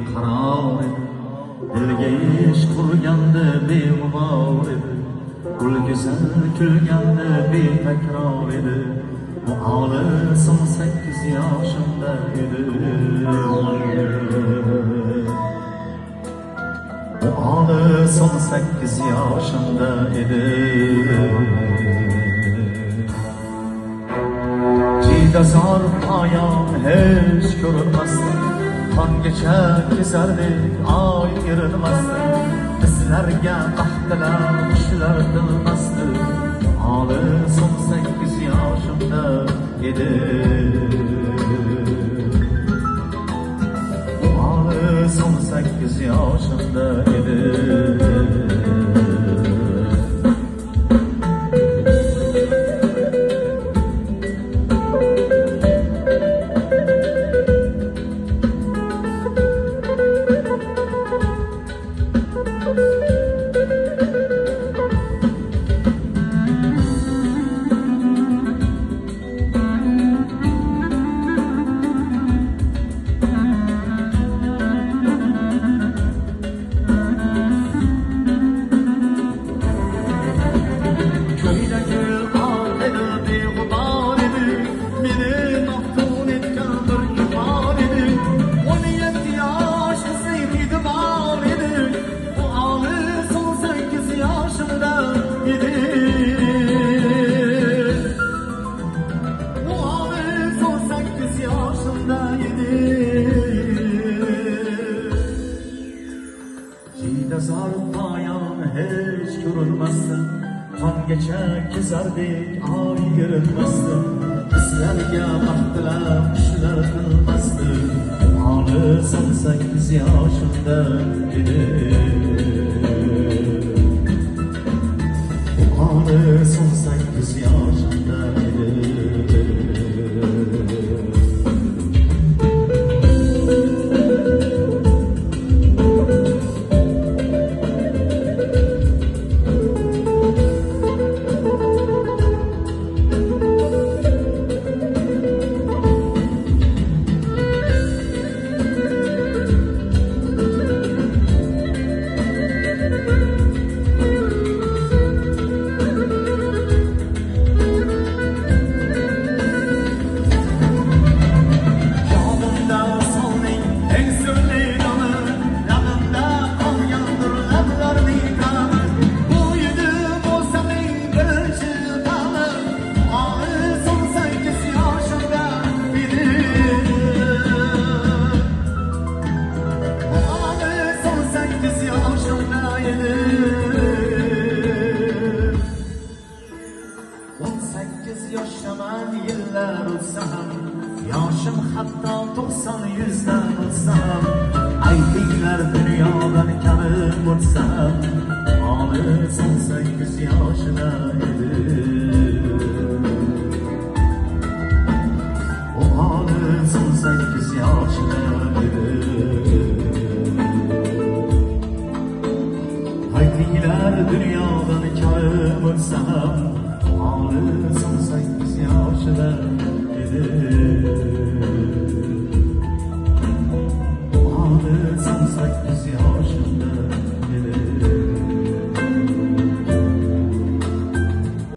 beqaror edi, dilga ish qurganda beg'ubor edi, gul go'zal kulganda betakror edi. Bu olis 18 yoshimda edi. Bu olis 18 yoshimda edi. Jidazor poyon hech ko'rinmasdi, qongacha kezardik ayrilmasdi. Bizlarga baxtlar qushlar tilmasdi. Olis 18 yoshimda edi. Olis 18 yoshimda edi. Jidazor poyon hech ko'rinmasdi, qongacha kezardik ayrilmasdi. Bizlarga baxtlar qushlar tilmasdi. Olis 18 yoshimda edi. Olis 18 yoshimda edi. Yaşaman yıllar olsam, yaşım hatta 90-100'den olsam, aytinglar dunyodan karim o'tsam, olis 18 yoshida edi. O olis 18 yoshida edi. Aytinglar dunyodan karim o'tsam, olis 18 yoshida edi. Olis 18 yoshida